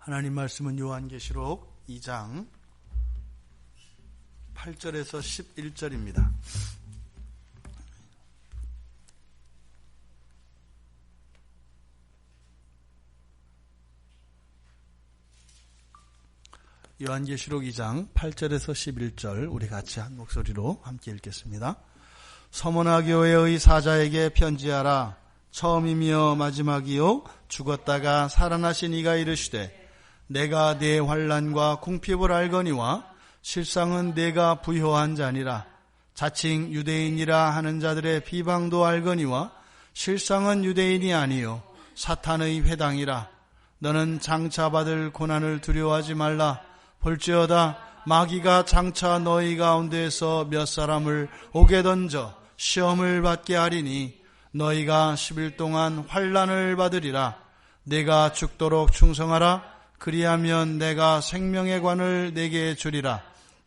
하나님 말씀은 요한계시록 2장 8절에서 11절입니다. 요한계시록 2장 8절에서 11절 우리 같이 한 목소리로 함께 읽겠습니다. 서머나 교회의 사자에게 편지하라. 처음이며 마지막이요 죽었다가 살아나신 이가 이르시되 내가 네 환난과 궁핍을 알거니와 실상은 내가 부요한 자니라. 자칭 유대인이라 하는 자들의 비방도 알거니와 실상은 유대인이 아니요 사탄의 회당이라. 너는 장차 받을 고난을 두려워하지 말라. 볼지어다 마귀가 장차 너희 가운데에서 몇 사람을 옥에 던져 시험을 받게 하리니 너희가 10일 동안 환난을 받으리라. 내가 죽도록 충성하라. 그리하면 내가 생명의 관을 내게 주리라.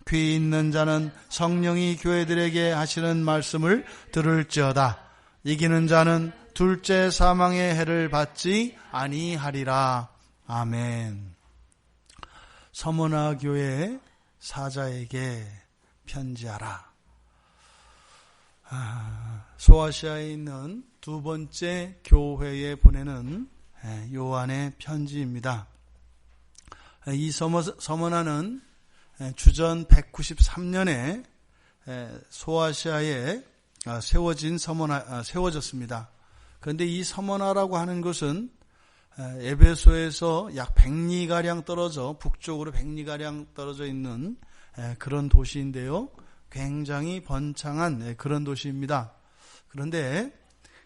귀 있는 자는 성령이 교회들에게 하시는 말씀을 들을지어다. 이기는 자는 둘째 사망의 해를 받지 아니하리라. 아멘. 서머나 교회 사자에게 편지하라. 소아시아에 있는 두 번째 교회에 보내는 요한의 편지입니다. 이 서머나는 주전 193년에 소아시아에 세워졌습니다. 그런데 이 서머나라고 하는 것은 에베소에서 약 100리가량 떨어져 북쪽으로 100리가량 떨어져 있는 그런 도시인데요. 굉장히 번창한 그런 도시입니다. 그런데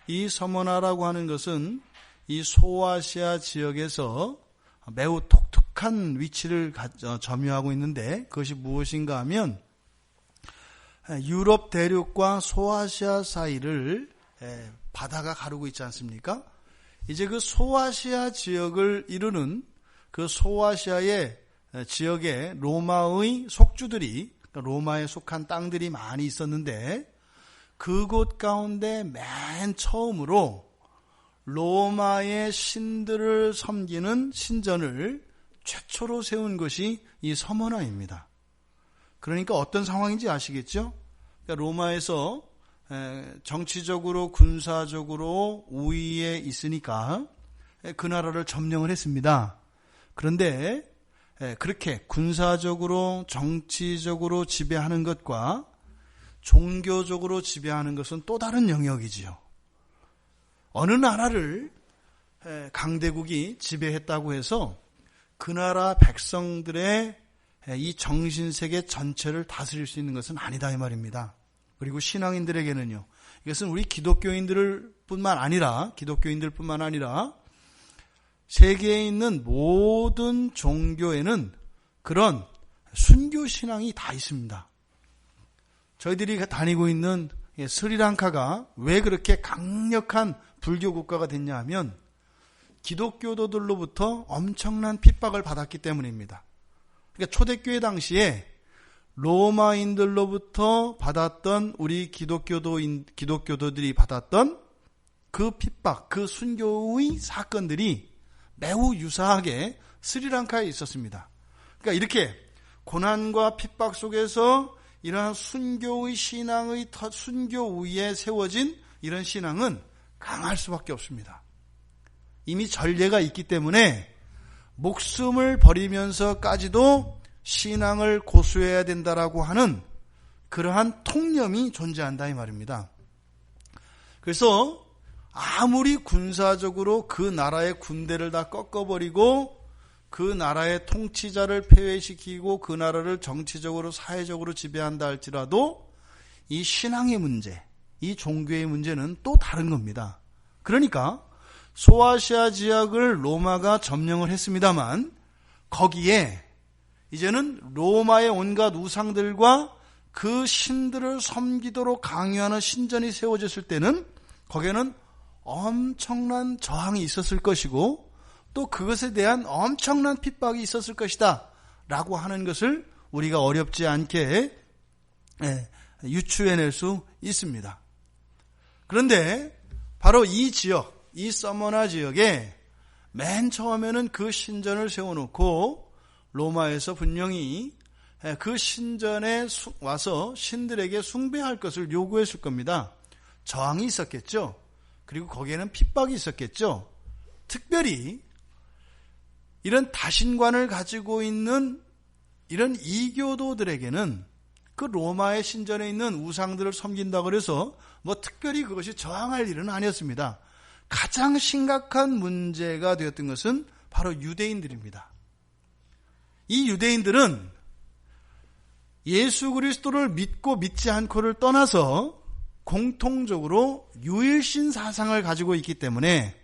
이 서머나라고 하는 것은 이 소아시아 지역에서 매우 독특한 위치를 점유하고 있는데 그것이 무엇인가 하면 유럽 대륙과 소아시아 사이를 바다가 가르고 있지 않습니까? 이제 그 소아시아 지역을 이루는 그 소아시아의 지역에 로마의 속주들이 로마에 속한 땅들이 많이 있었는데 그곳 가운데 맨 처음으로 로마의 신들을 섬기는 신전을 최초로 세운 것이 이 서머나입니다. 그러니까 어떤 상황인지 아시겠죠? 그러니까 로마에서 정치적으로 군사적으로 우위에 있으니까 그 나라를 점령을 했습니다. 그런데 그렇게 군사적으로 정치적으로 지배하는 것과 종교적으로 지배하는 것은 또 다른 영역이지요. 어느 나라를 강대국이 지배했다고 해서 그 나라 백성들의 이 정신세계 전체를 다스릴 수 있는 것은 아니다 이 말입니다. 그리고 신앙인들에게는요. 이것은 우리 기독교인들뿐만 아니라 세계에 있는 모든 종교에는 그런 순교 신앙이 다 있습니다. 저희들이 다니고 있는 스리랑카가 왜 그렇게 강력한 불교 국가가 됐냐 하면 기독교도들로부터 엄청난 핍박을 받았기 때문입니다. 그러니까 초대교회 당시에 로마인들로부터 받았던 우리 기독교도들이 받았던 그 핍박, 그 순교의 사건들이 매우 유사하게 스리랑카에 있었습니다. 그러니까 이렇게 고난과 핍박 속에서 이러한 순교의 신앙의 순교 위에 세워진 이런 신앙은 강할 수밖에 없습니다. 이미 전례가 있기 때문에 목숨을 버리면서까지도 신앙을 고수해야 된다라고 하는 그러한 통념이 존재한다 이 말입니다. 그래서 아무리 군사적으로 그 나라의 군대를 다 꺾어버리고 그 나라의 통치자를 폐회시키고 그 나라를 정치적으로 사회적으로 지배한다 할지라도 이 신앙의 문제, 이 종교의 문제는 또 다른 겁니다. 그러니까 소아시아 지역을 로마가 점령을 했습니다만 거기에 이제는 로마의 온갖 우상들과 그 신들을 섬기도록 강요하는 신전이 세워졌을 때는 거기에는 엄청난 저항이 있었을 것이고 또 그것에 대한 엄청난 핍박이 있었을 것이다 라고 하는 것을 우리가 어렵지 않게 유추해낼 수 있습니다. 그런데 바로 이 지역, 이 서머나 지역에 맨 처음에는 그 신전을 세워놓고 로마에서 분명히 그 신전에 와서 신들에게 숭배할 것을 요구했을 겁니다. 저항이 있었겠죠. 그리고 거기에는 핍박이 있었겠죠. 특별히 이런 다신관을 가지고 있는 이런 이교도들에게는 그 로마의 신전에 있는 우상들을 섬긴다고 해서 특별히 그것이 저항할 일은 아니었습니다. 가장 심각한 문제가 되었던 것은 바로 유대인들입니다. 이 유대인들은 예수 그리스도를 믿고 믿지 않고를 떠나서 공통적으로 유일신 사상을 가지고 있기 때문에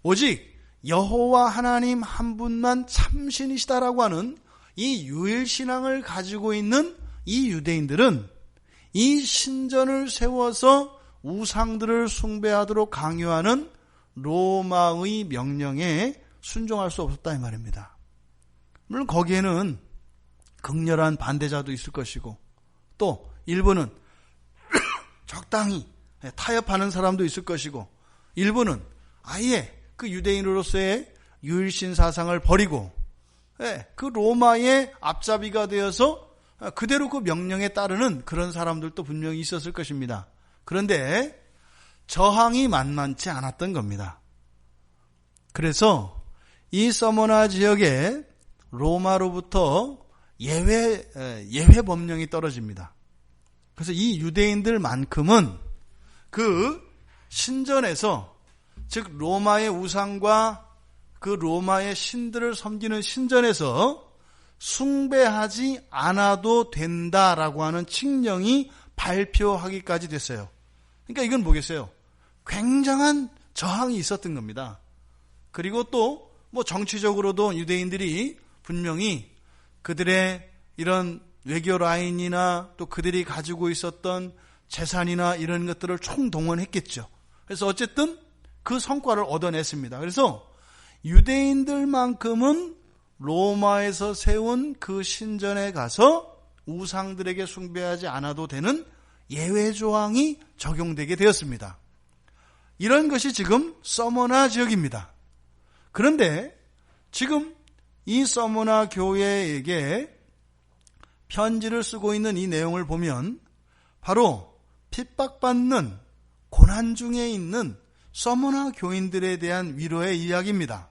오직 여호와 하나님 한 분만 참신이시다라고 하는 이 유일신앙을 가지고 있는 이 유대인들은 이 신전을 세워서 우상들을 숭배하도록 강요하는 로마의 명령에 순종할 수 없었다 이 말입니다. 물론 거기에는 극렬한 반대자도 있을 것이고 또 일부는 적당히 타협하는 사람도 있을 것이고 일부는 아예 그 유대인으로서의 유일신 사상을 버리고 그 로마의 앞잡이가 되어서 그대로 그 명령에 따르는 그런 사람들도 분명히 있었을 것입니다. 그런데 저항이 만만치 않았던 겁니다. 그래서 이 서머나 지역에 로마로부터 예외 법령이 떨어집니다. 그래서 이 유대인들만큼은 그 신전에서 즉 로마의 우상과 그 로마의 신들을 섬기는 신전에서 숭배하지 않아도 된다라고 하는 칙령이 발표하기까지 됐어요. 그러니까 이건 뭐겠어요? 굉장한 저항이 있었던 겁니다. 그리고 또 정치적으로도 유대인들이 분명히 그들의 이런 외교 라인이나 또 그들이 가지고 있었던 재산이나 이런 것들을 총동원했겠죠. 그래서 어쨌든 그 성과를 얻어냈습니다. 그래서 유대인들만큼은 로마에서 세운 그 신전에 가서 우상들에게 숭배하지 않아도 되는 예외 조항이 적용되게 되었습니다. 이런 것이 지금 서머나 지역입니다. 그런데 지금 이 서머나 교회에게 편지를 쓰고 있는 이 내용을 보면 바로 핍박받는 고난 중에 있는 서머나 교인들에 대한 위로의 이야기입니다.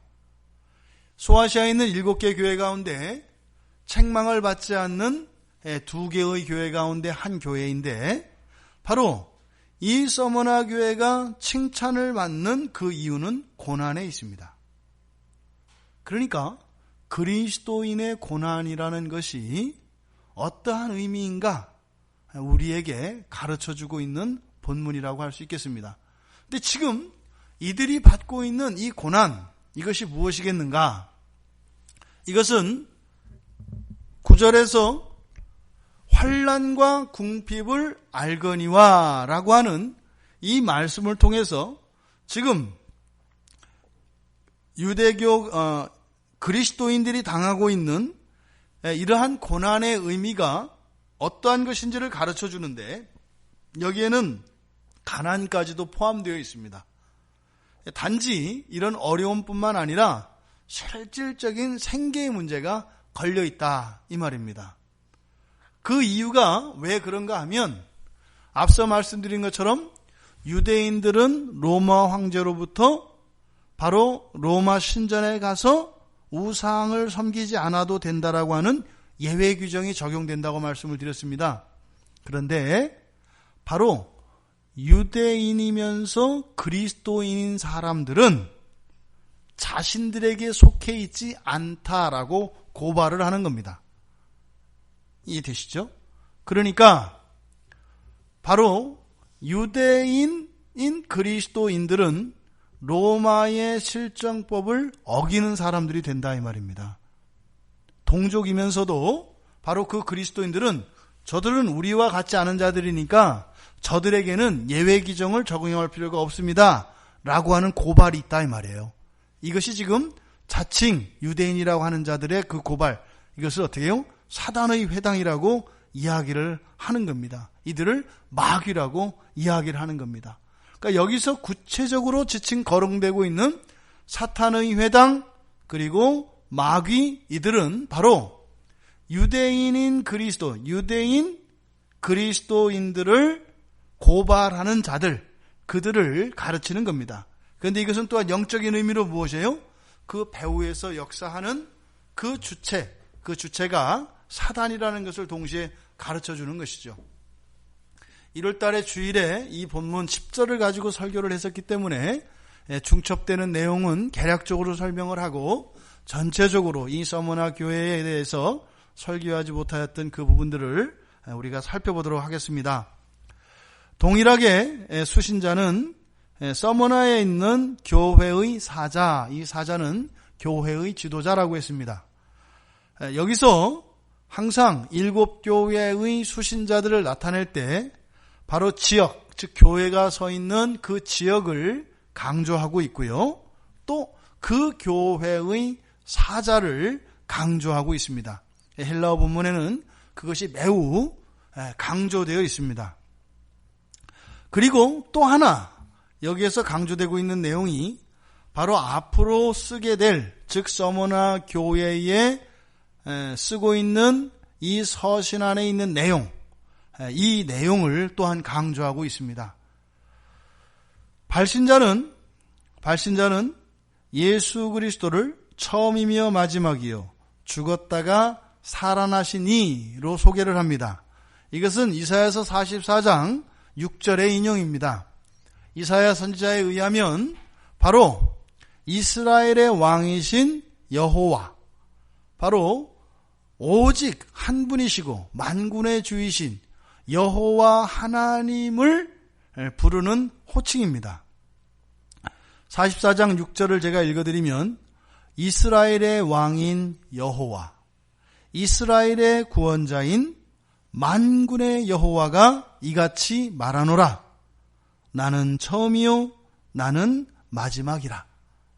소아시아에 있는 7개 교회 가운데 책망을 받지 않는 2개의 교회 가운데 한 교회인데 바로 이 서머나 교회가 칭찬을 받는 그 이유는 고난에 있습니다. 그러니까 그리스도인의 고난이라는 것이 어떠한 의미인가 우리에게 가르쳐주고 있는 본문이라고 할 수 있겠습니다. 근데 지금 이들이 받고 있는 이 고난, 이것이 무엇이겠는가? 이것은 9절에서 환난과 궁핍을 알거니와 라고 하는 이 말씀을 통해서 지금 유대교 그리스도인들이 당하고 있는 이러한 고난의 의미가 어떠한 것인지를 가르쳐 주는데 여기에는 가난까지도 포함되어 있습니다. 단지 이런 어려움뿐만 아니라 실질적인 생계의 문제가 걸려 있다 이 말입니다. 그 이유가 왜 그런가 하면 앞서 말씀드린 것처럼 유대인들은 로마 황제로부터 바로 로마 신전에 가서 우상을 섬기지 않아도 된다라고 하는 예외 규정이 적용된다고 말씀을 드렸습니다. 그런데 바로 유대인이면서 그리스도인인 사람들은 자신들에게 속해 있지 않다라고 고발을 하는 겁니다. 이해되시죠? 그러니까 바로 유대인인 그리스도인들은 로마의 실정법을 어기는 사람들이 된다 이 말입니다. 동족이면서도 바로 그 그리스도인들은 저들은 우리와 같지 않은 자들이니까 저들에게는 예외 규정을 적용할 필요가 없습니다 라고 하는 고발이 있다 이 말이에요. 이것이 지금 자칭 유대인이라고 하는 자들의 그 고발, 이것을 어떻게 해요? 사단의 회당이라고 이야기를 하는 겁니다. 이들을 마귀라고 이야기를 하는 겁니다. 그러니까 여기서 구체적으로 지칭 거론되고 있는 사탄의 회당, 그리고 마귀, 이들은 바로 유대인 그리스도인들을 고발하는 자들, 그들을 가르치는 겁니다. 그런데 이것은 또한 영적인 의미로 무엇이에요? 그 배후에서 역사하는 그 주체가 사단이라는 것을 동시에 가르쳐주는 것이죠. 1월달에 주일에 이 본문 10절을 가지고 설교를 했었기 때문에 중첩되는 내용은 개략적으로 설명을 하고 전체적으로 이 서머나 교회에 대해서 설교하지 못하였던 그 부분들을 우리가 살펴보도록 하겠습니다. 동일하게 수신자는 서머나에 있는 교회의 사자, 이 사자는 교회의 지도자라고 했습니다. 여기서 항상 7교회의 수신자들을 나타낼 때 바로 지역, 즉 교회가 서 있는 그 지역을 강조하고 있고요. 또 그 교회의 사자를 강조하고 있습니다. 헬라어 본문에는 그것이 매우 강조되어 있습니다. 그리고 또 하나 여기에서 강조되고 있는 내용이 바로 앞으로 쓰게 될, 즉 서머나 교회에 쓰고 있는 이 서신 안에 있는 내용, 이 내용을 또한 강조하고 있습니다. 발신자는 예수 그리스도를 처음이며 마지막이요 죽었다가 살아나신 이로 소개를 합니다. 이것은 이사야서 44장 6절의 인용입니다. 이사야 선지자에 의하면 바로 이스라엘의 왕이신 여호와, 바로 오직 한 분이시고 만군의 주이신 여호와 하나님을 부르는 호칭입니다. 44장 6절을 제가 읽어드리면 이스라엘의 왕인 여호와, 이스라엘의 구원자인 만군의 여호와가 이같이 말하노라. 나는 처음이요 나는 마지막이라.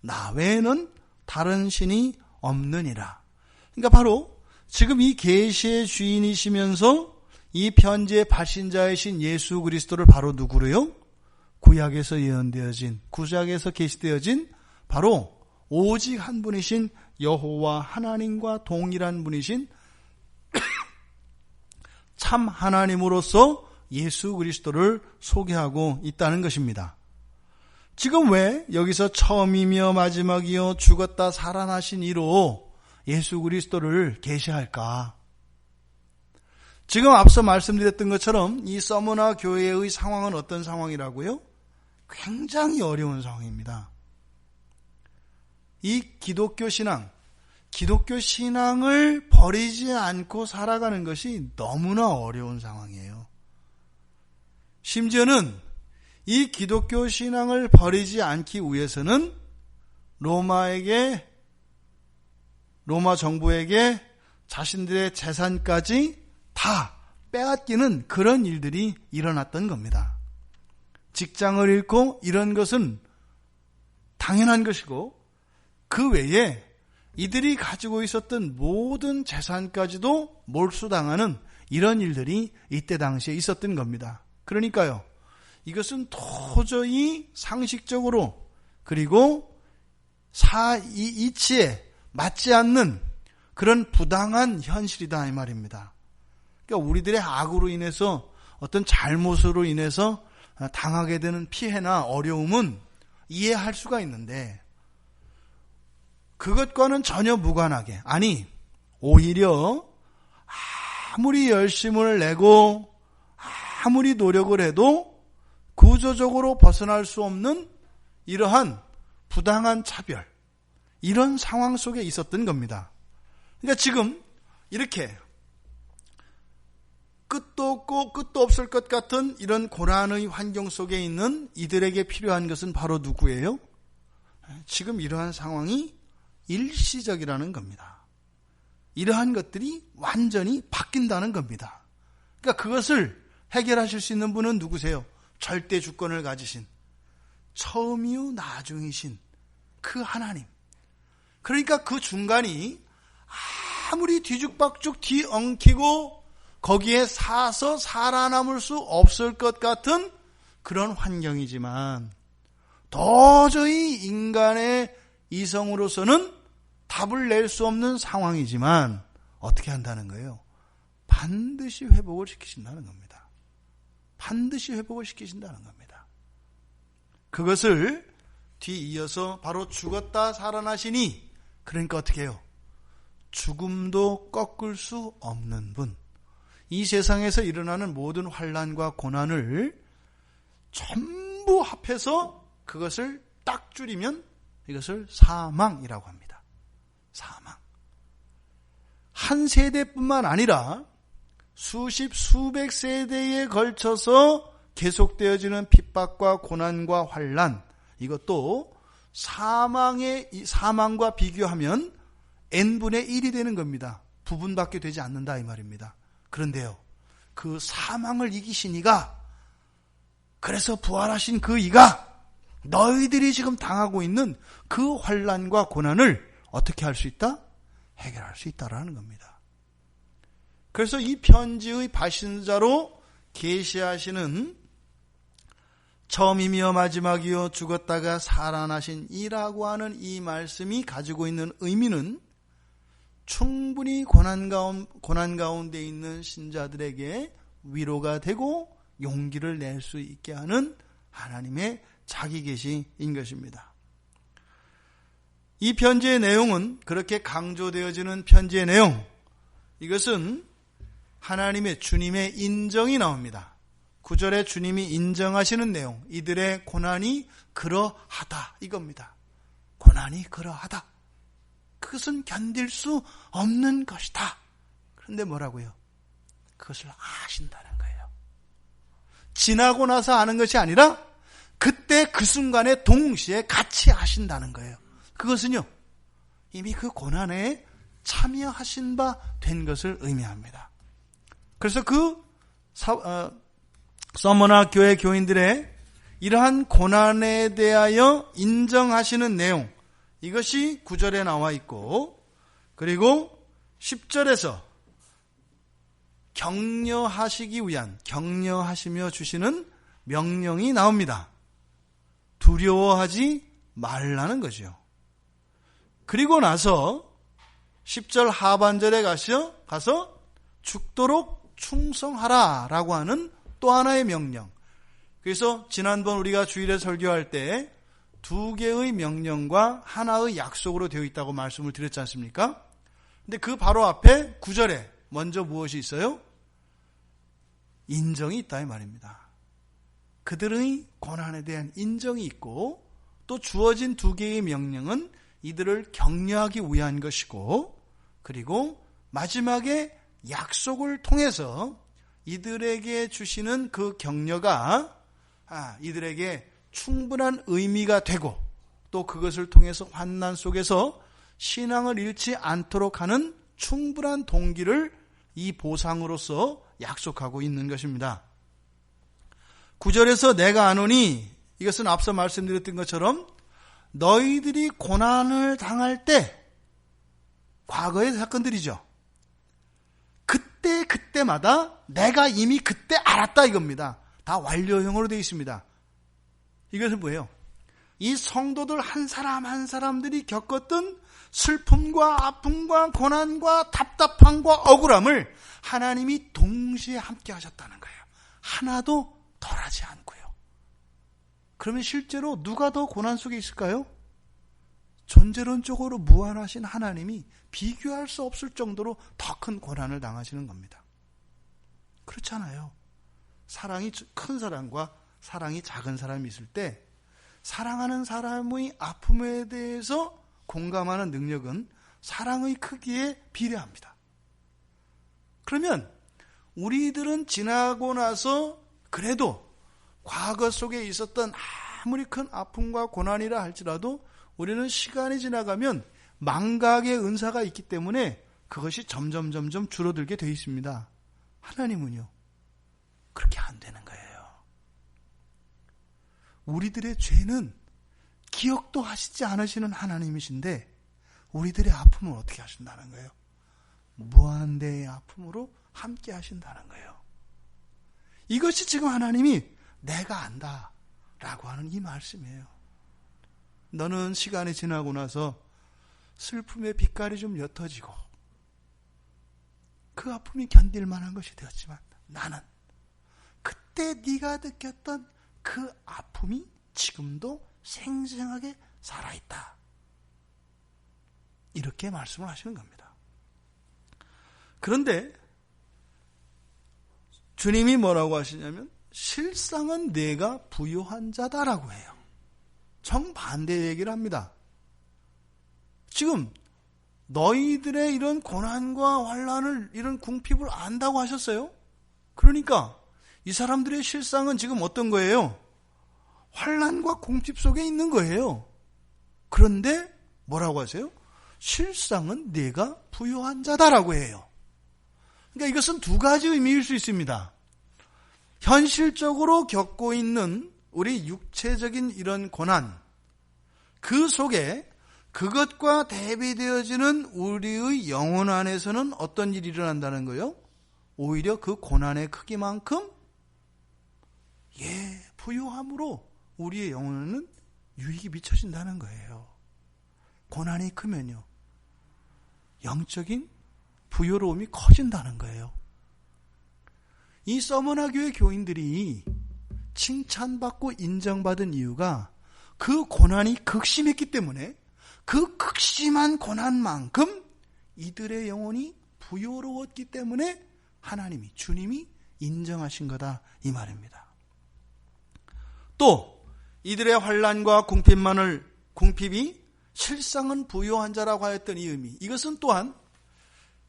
나 외에는 다른 신이 없느니라. 그러니까 바로 지금 이 계시의 주인이시면서 이 편지의 발신자이신 예수 그리스도를 바로 누구로요? 구약에서 예언되어진, 구약에서 계시되어진 바로 오직 한 분이신 여호와 하나님과 동일한 분이신 참 하나님으로서 예수 그리스도를 소개하고 있다는 것입니다. 지금 왜 여기서 처음이며 마지막이요 죽었다 살아나신 이로 예수 그리스도를 계시할까? 지금 앞서 말씀드렸던 것처럼 이 서머나 교회의 상황은 어떤 상황이라고요? 굉장히 어려운 상황입니다. 이 기독교 신앙을 버리지 않고 살아가는 것이 너무나 어려운 상황이에요. 심지어는 이 기독교 신앙을 버리지 않기 위해서는 로마 정부에게 자신들의 재산까지 다 빼앗기는 그런 일들이 일어났던 겁니다. 직장을 잃고 이런 것은 당연한 것이고, 그 외에 이들이 가지고 있었던 모든 재산까지도 몰수당하는 이런 일들이 이때 당시에 있었던 겁니다. 그러니까요, 이것은 도저히 상식적으로 그리고 이치에 맞지 않는 그런 부당한 현실이다 이 말입니다. 그러니까 우리들의 악으로 인해서, 어떤 잘못으로 인해서 당하게 되는 피해나 어려움은 이해할 수가 있는데, 그것과는 전혀 무관하게, 아니 오히려 아무리 열심을 내고 아무리 노력을 해도 구조적으로 벗어날 수 없는 이러한 부당한 차별, 이런 상황 속에 있었던 겁니다. 그러니까 지금 이렇게 끝도 없고 끝도 없을 것 같은 이런 고난의 환경 속에 있는 이들에게 필요한 것은 바로 누구예요? 지금 이러한 상황이 일시적이라는 겁니다. 이러한 것들이 완전히 바뀐다는 겁니다. 그러니까 그것을 해결하실 수 있는 분은 누구세요? 절대 주권을 가지신, 처음이요 나중이신 그 하나님. 그러니까 그 중간이 아무리 뒤죽박죽 뒤엉키고 거기에 사서 살아남을 수 없을 것 같은 그런 환경이지만, 도저히 인간의 이성으로서는 답을 낼 수 없는 상황이지만 어떻게 한다는 거예요? 반드시 회복을 시키신다는 겁니다. 반드시 회복을 시키신다는 겁니다. 그것을 뒤이어서 바로 죽었다 살아나시니, 그러니까 어떻게 해요? 죽음도 꺾을 수 없는 분, 이 세상에서 일어나는 모든 환난과 고난을 전부 합해서 그것을 딱 줄이면 이것을 사망이라고 합니다. 사망. 한 세대뿐만 아니라 수십 수백 세대에 걸쳐서 계속되어지는 핍박과 고난과 환난, 이것도 사망과 비교하면 n분의 1이 되는 겁니다. 부분밖에 되지 않는다 이 말입니다. 그런데요, 그 사망을 이기신 이가, 그래서 부활하신 그 이가 너희들이 지금 당하고 있는 그 환난과 고난을 어떻게 할 수 있다? 해결할 수 있다라는 겁니다. 그래서 이 편지의 발신자로 계시하시는 처음이며 마지막이요 죽었다가 살아나신 이라고 하는 이 말씀이 가지고 있는 의미는 충분히 고난 가운데 있는 신자들에게 위로가 되고 용기를 낼 수 있게 하는 하나님의 자기 계시인 것입니다. 이 편지의 내용은, 그렇게 강조되어지는 편지의 내용, 이것은 하나님의, 주님의 인정이 나옵니다. 9절에 주님이 인정하시는 내용, 이들의 고난이 그러하다 이겁니다. 고난이 그러하다. 그것은 견딜 수 없는 것이다. 그런데 뭐라고요? 그것을 아신다는 거예요. 지나고 나서 아는 것이 아니라 그때 그 순간에 동시에 같이 아신다는 거예요. 그것은요, 이미 그 고난에 참여하신 바 된 것을 의미합니다. 그래서 그 서머나 교회 교인들의 이러한 고난에 대하여 인정하시는 내용, 이것이 9절에 나와 있고, 그리고 10절에서 격려하시기 위한, 격려하시며 주시는 명령이 나옵니다. 두려워하지 말라는 거죠. 그리고 나서 10절 하반절에 가서 죽도록 충성하라 라고 하는 또 하나의 명령. 그래서 지난번 우리가 주일에 설교할 때 2개의 명령과 하나의 약속으로 되어 있다고 말씀을 드렸지 않습니까? 근데 그 바로 앞에 9절에 먼저 무엇이 있어요? 인정이 있다 이 말입니다. 그들의 고난에 대한 인정이 있고, 또 주어진 2개의 명령은 이들을 격려하기 위한 것이고, 그리고 마지막에 약속을 통해서 이들에게 주시는 그 격려가 이들에게 충분한 의미가 되고, 또 그것을 통해서 환난 속에서 신앙을 잃지 않도록 하는 충분한 동기를 이 보상으로서 약속하고 있는 것입니다. 9절에서 내가 아노니, 이것은 앞서 말씀드렸던 것처럼 너희들이 고난을 당할 때, 과거의 사건들이죠. 그때마다 내가 이미 그때 알았다 이겁니다. 다 완료형으로 되어 있습니다. 이것은 뭐예요? 이 성도들 한 사람 한 사람들이 겪었던 슬픔과 아픔과 고난과 답답함과 억울함을 하나님이 동시에 함께 하셨다는 거예요. 하나도 덜하지 않고요. 그러면 실제로 누가 더 고난 속에 있을까요? 존재론적으로 무한하신 하나님이 비교할 수 없을 정도로 더 큰 고난을 당하시는 겁니다. 그렇잖아요. 사랑이 큰 사람과 사랑이 작은 사람이 있을 때 사랑하는 사람의 아픔에 대해서 공감하는 능력은 사랑의 크기에 비례합니다. 그러면 우리들은 지나고 나서 그래도 과거 속에 있었던 아무리 큰 아픔과 고난이라 할지라도 우리는 시간이 지나가면 망각의 은사가 있기 때문에 그것이 점점 줄어들게 되어 있습니다. 하나님은요, 그렇게 안 되는 거예요. 우리들의 죄는 기억도 하시지 않으시는 하나님이신데 우리들의 아픔을 어떻게 하신다는 거예요? 무한대의 아픔으로 함께 하신다는 거예요. 이것이 지금 하나님이 내가 안다 라고 하는 이 말씀이에요. 너는 시간이 지나고 나서 슬픔의 빛깔이 좀 옅어지고 그 아픔이 견딜 만한 것이 되었지만 나는 그때 네가 느꼈던 그 아픔이 지금도 생생하게 살아있다. 이렇게 말씀을 하시는 겁니다. 그런데 주님이 뭐라고 하시냐면 실상은 내가 부요한 자다라고 해요. 정반대 얘기를 합니다. 지금 너희들의 이런 고난과 환난을 이런 궁핍을 안다고 하셨어요. 그러니까 이 사람들의 실상은 지금 어떤 거예요? 환난과 궁핍 속에 있는 거예요. 그런데 뭐라고 하세요? 실상은 내가 부요한 자다라고 해요. 그러니까 이것은 두 가지 의미일 수 있습니다. 현실적으로 겪고 있는 우리 육체적인 이런 고난, 그 속에 그것과 대비되어지는 우리의 영혼 안에서는 어떤 일이 일어난다는 거예요? 오히려 그 고난의 크기만큼 부요함으로 우리의 영혼에는 유익이 미쳐진다는 거예요. 고난이 크면요, 영적인 부요로움이 커진다는 거예요. 이 서머나 교회 교인들이 칭찬받고 인정받은 이유가 그 고난이 극심했기 때문에 그 극심한 고난만큼 이들의 영혼이 부요로웠기 때문에 하나님이, 주님이 인정하신 거다, 이 말입니다. 또 이들의 환난과 궁핍이 실상은 부요한 자라고 하였던 이 의미, 이것은 또한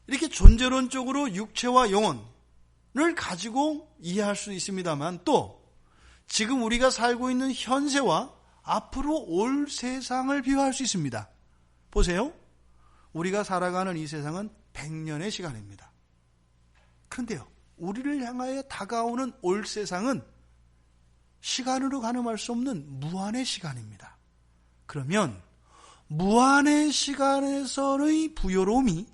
이렇게 존재론적으로 육체와 영혼을 가지고 이해할 수 있습니다만, 또 지금 우리가 살고 있는 현세와 앞으로 올 세상을 비유할 수 있습니다. 보세요. 우리가 살아가는 이 세상은 100년의 시간입니다. 그런데요, 우리를 향하여 다가오는 올 세상은 시간으로 가늠할 수 없는 무한의 시간입니다. 그러면 무한의 시간에서의 부요로움이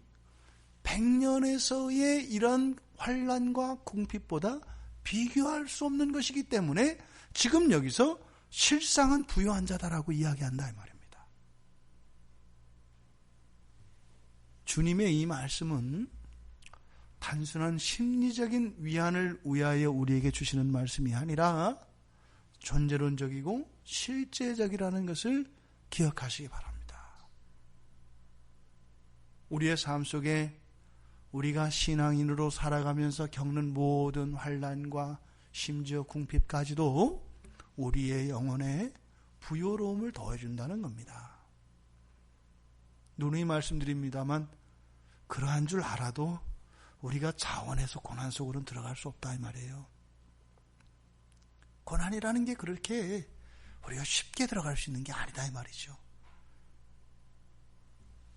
100년에서의 이런 환난과 궁핍보다 비교할 수 없는 것이기 때문에 지금 여기서 실상은 부요한 자다라고 이야기한다, 이 말입니다. 주님의 이 말씀은 단순한 심리적인 위안을 위하여 우리에게 주시는 말씀이 아니라 존재론적이고 실제적이라는 것을 기억하시기 바랍니다. 우리의 삶 속에 우리가 신앙인으로 살아가면서 겪는 모든 환난과 심지어 궁핍까지도 우리의 영혼에 부요로움을 더해준다는 겁니다. 누누이 말씀드립니다만 그러한 줄 알아도 우리가 자원해서 고난 속으로는 들어갈 수 없다, 이 말이에요. 고난이라는 게 그렇게 우리가 쉽게 들어갈 수 있는 게 아니다, 이 말이죠.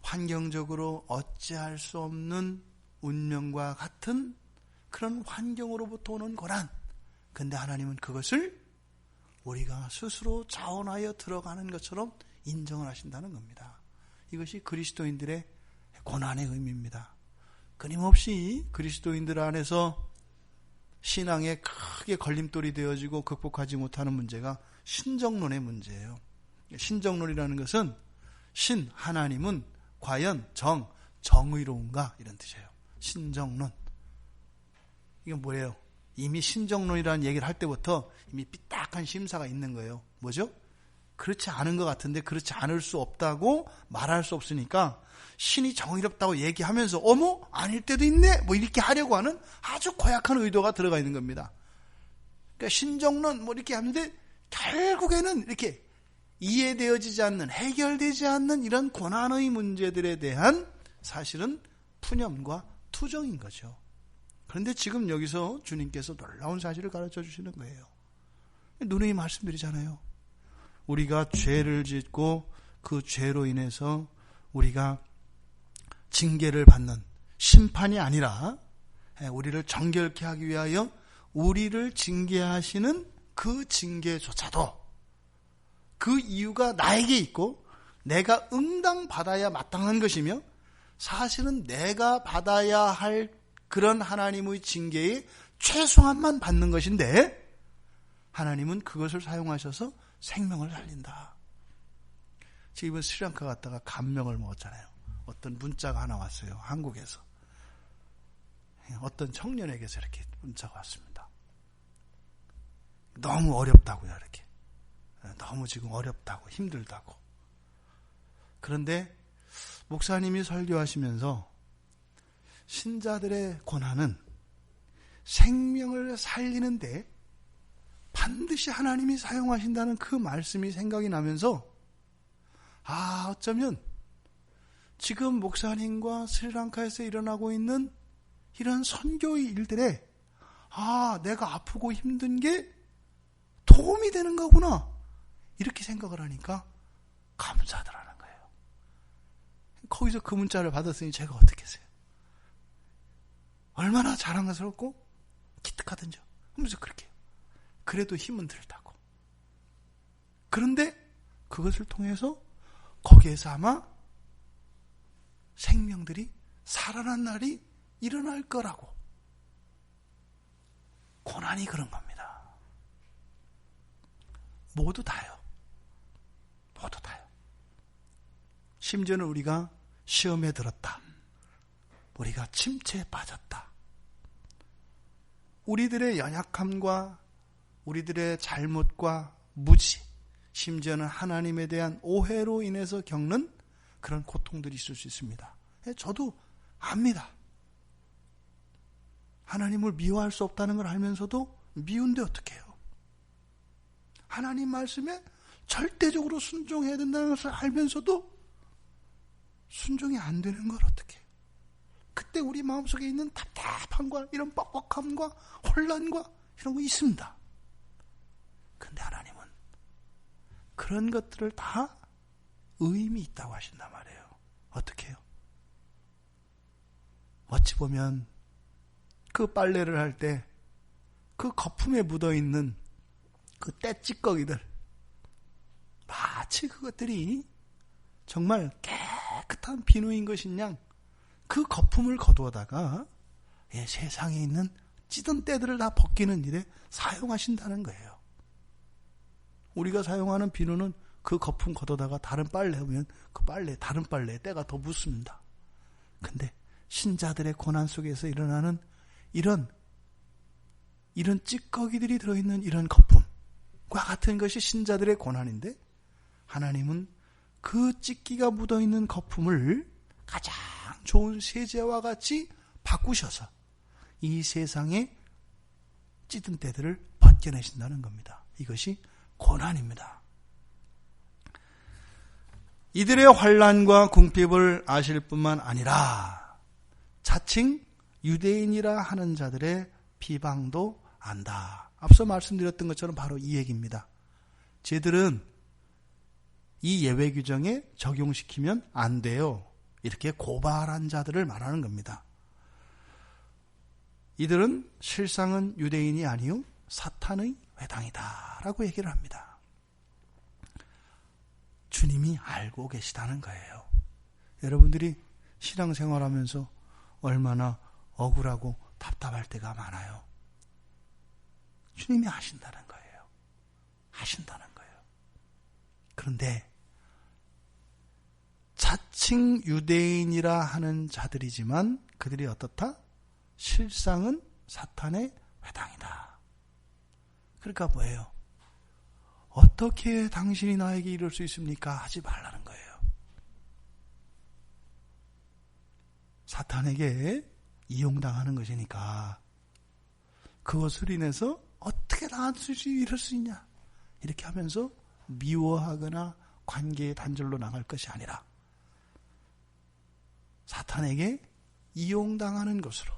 환경적으로 어찌할 수 없는 운명과 같은 그런 환경으로부터 오는 고난, 근데 하나님은 그것을 우리가 스스로 자원하여 들어가는 것처럼 인정을 하신다는 겁니다. 이것이 그리스도인들의 고난의 의미입니다. 끊임없이 그리스도인들 안에서 신앙에 크게 걸림돌이 되어지고 극복하지 못하는 문제가 신정론의 문제예요. 신정론이라는 것은 신, 하나님은 과연 정의로운가, 이런 뜻이에요. 신정론. 이건 뭐예요? 이미 신정론이라는 얘기를 할 때부터 이미 삐딱한 심사가 있는 거예요. 뭐죠? 그렇지 않은 것 같은데 그렇지 않을 수 없다고 말할 수 없으니까 신이 정의롭다고 얘기하면서 어머? 아닐 때도 있네? 뭐 이렇게 하려고 하는 아주 고약한 의도가 들어가 있는 겁니다. 그러니까 신정론 뭐 이렇게 하는데 결국에는 이렇게 이해되어지지 않는, 해결되지 않는 이런 고난의 문제들에 대한 사실은 푸념과 투정인 거죠. 그런데 지금 여기서 주님께서 놀라운 사실을 가르쳐 주시는 거예요. 누누이 말씀드리잖아요. 우리가 죄를 짓고 그 죄로 인해서 우리가 징계를 받는 심판이 아니라 우리를 정결케 하기 위하여 우리를 징계하시는 그 징계조차도 그 이유가 나에게 있고 내가 응당받아야 마땅한 것이며 사실은 내가 받아야 할 그런 하나님의 징계의 최소한만 받는 것인데 하나님은 그것을 사용하셔서 생명을 살린다. 지금 이번 스리랑카 갔다가 감명을 먹었잖아요. 어떤 문자가 하나 왔어요. 한국에서. 어떤 청년에게서 이렇게 문자가 왔습니다. 너무 어렵다고요, 이렇게. 너무 지금 어렵다고, 힘들다고. 그런데 목사님이 설교하시면서 신자들의 고난은 생명을 살리는데 반드시 하나님이 사용하신다는 그 말씀이 생각이 나면서 어쩌면 지금 목사님과 스리랑카에서 일어나고 있는 이런 선교의 일들에 내가 아프고 힘든 게 도움이 되는 거구나 이렇게 생각을 하니까 감사하더라는 거예요. 거기서 그 문자를 받았으니 제가 어떻게 했어요? 얼마나 자랑스럽고 기특하든지 하면서 그렇게 해요. 그래도 힘은 들다고. 그런데 그것을 통해서 거기에서 아마 생명들이 살아난 날이 일어날 거라고. 고난이 그런 겁니다. 모두 다요. 모두 다요. 심지어는 우리가 시험에 들었다. 우리가 침체에 빠졌다. 우리들의 연약함과 우리들의 잘못과 무지, 심지어는 하나님에 대한 오해로 인해서 겪는 그런 고통들이 있을 수 있습니다. 저도 압니다. 하나님을 미워할 수 없다는 걸 알면서도 미운데 어떻게 해요? 하나님 말씀에 절대적으로 순종해야 된다는 것을 알면서도 순종이 안 되는 걸 어떻게 해요? 그때 우리 마음속에 있는 답답함과 이런 뻑뻑함과 혼란과 이런 거 있습니다. 그런데 하나님은 그런 것들을 다 의미 있다고 하신단 말이에요. 어떻게 해요? 어찌 보면 그 빨래를 할 때 그 거품에 묻어있는 그 때찌꺼기들 마치 그것들이 정말 깨끗한 비누인 것인 양 그 거품을 거두어다가 세상에 있는 찌든 때들을 다 벗기는 일에 사용하신다는 거예요. 우리가 사용하는 비누는 그 거품 걷어다가 다른 빨래 하면 그 빨래, 다른 빨래에 때가 더 묻습니다. 근데 신자들의 고난 속에서 일어나는 이런 찌꺼기들이 들어있는 이런 거품과 같은 것이 신자들의 고난인데 하나님은 그 찌끼가 묻어있는 거품을 가장 좋은 세제와 같이 바꾸셔서 이 세상의 찌든 때들을 벗겨내신다는 겁니다. 이것이 고난입니다. 이들의 환난과 궁핍을 아실 뿐만 아니라 자칭 유대인이라 하는 자들의 비방도 안다. 앞서 말씀드렸던 것처럼 바로 이 얘기입니다. 쟤들은 이 예외 규정에 적용시키면 안 돼요. 이렇게 고발한 자들을 말하는 겁니다. 이들은 실상은 유대인이 아니요 사탄의 회당이다 라고 얘기를 합니다. 주님이 알고 계시다는 거예요. 여러분들이 신앙생활하면서 얼마나 억울하고 답답할 때가 많아요. 주님이 아신다는 거예요. 아신다는 거예요. 그런데 자칭 유대인이라 하는 자들이지만 그들이 어떻다? 실상은 사탄의 회당이다. 그러니까 뭐예요? 어떻게 당신이 나에게 이럴 수 있습니까? 하지 말라는 거예요. 사탄에게 이용당하는 것이니까 그것을 인해서 어떻게 나한테 이럴 수 있냐? 이렇게 하면서 미워하거나 관계의 단절로 나갈 것이 아니라 사탄에게 이용당하는 것으로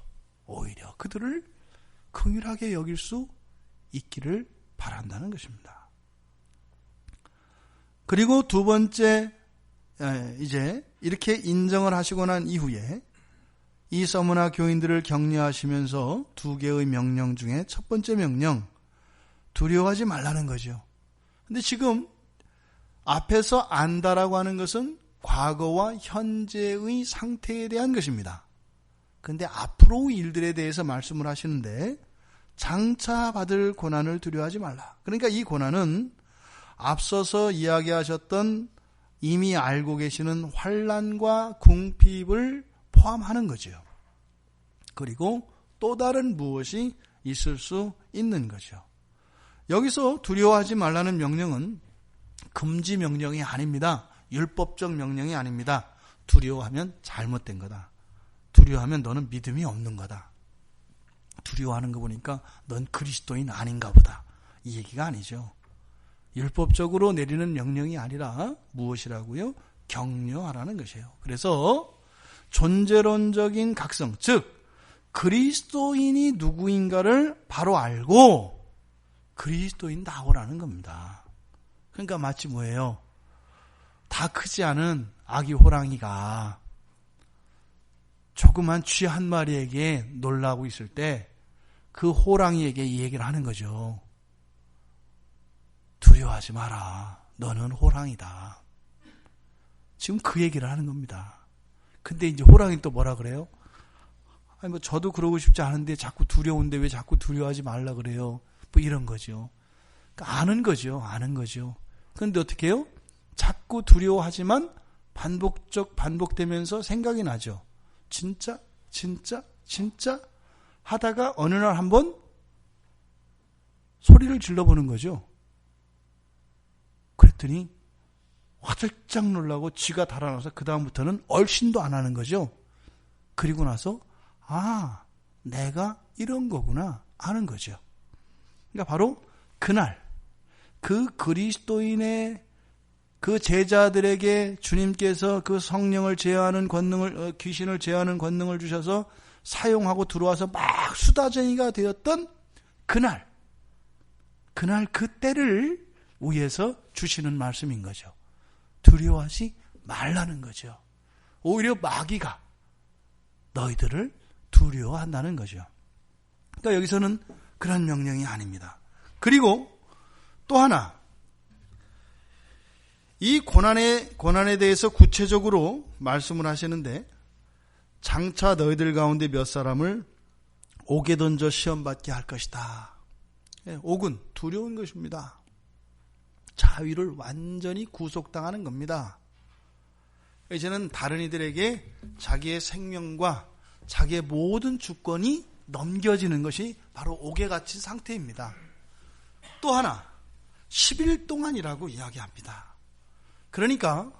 오히려 그들을 긍휼하게 여길 수 있기를 바란다는 것입니다. 그리고 두 번째, 이제 이렇게 인정을 하시고 난 이후에 이 서문화 교인들을 격려하시면서 두 개의 명령 중에 첫 번째 명령, 두려워하지 말라는 거죠. 근데 지금 앞에서 안다라고 하는 것은 과거와 현재의 상태에 대한 것입니다. 그런데 앞으로 일들에 대해서 말씀을 하시는데 장차 받을 고난을 두려워하지 말라. 그러니까 이 고난은 앞서서 이야기하셨던 이미 알고 계시는 환난과 궁핍을 포함하는 거죠. 그리고 또 다른 무엇이 있을 수 있는 거죠. 여기서 두려워하지 말라는 명령은 금지 명령이 아닙니다. 율법적 명령이 아닙니다. 두려워하면 잘못된 거다. 두려워하면 너는 믿음이 없는 거다. 두려워하는 거 보니까 넌 그리스도인 아닌가 보다. 이 얘기가 아니죠. 율법적으로 내리는 명령이 아니라 무엇이라고요? 격려하라는 것이에요. 그래서 존재론적인 각성, 즉 그리스도인이 누구인가를 바로 알고 그리스도인다우라는 겁니다. 그러니까 마치 뭐예요? 다 크지 않은 아기 호랑이가 조그만 쥐 한 마리에게 놀라고 있을 때 그 호랑이에게 이 얘기를 하는 거죠. 두려워하지 마라. 너는 호랑이다. 지금 그 얘기를 하는 겁니다. 근데 이제 호랑이 또 뭐라 그래요? 아니 뭐 저도 그러고 싶지 않은데 자꾸 두려운데 왜 자꾸 두려워하지 말라 그래요? 뭐 이런 거죠. 그러니까 아는 거죠. 그런데 어떻게 해요? 자꾸 두려워하지만 반복되면서 생각이 나죠. 진짜 하다가 어느 날 한번 소리를 질러보는 거죠. 그랬더니 화들짝 놀라고 쥐가 달아나서 그 다음부터는 얼씬도 안 하는 거죠. 그리고 나서 내가 이런 거구나 아는 거죠. 그러니까 바로 그날 그 그리스도인의 그 제자들에게 주님께서 그 성령을 제어하는 권능을, 귀신을 제어하는 권능을 주셔서 사용하고 들어와서 막 수다쟁이가 되었던 그날 그 때를 위해서 주시는 말씀인 거죠. 두려워하지 말라는 거죠. 오히려 마귀가 너희들을 두려워한다는 거죠. 그러니까 여기서는 그런 명령이 아닙니다. 그리고 또 하나, 이 고난에 대해서 구체적으로 말씀을 하시는데, 장차 너희들 가운데 몇 사람을 옥에 던져 시험받게 할 것이다. 옥은 두려운 것입니다. 자유를 완전히 구속당하는 겁니다. 이제는 다른 이들에게 자기의 생명과 자기의 모든 주권이 넘겨지는 것이 바로 옥에 갇힌 상태입니다. 또 하나, 10일 동안이라고 이야기합니다. 그러니까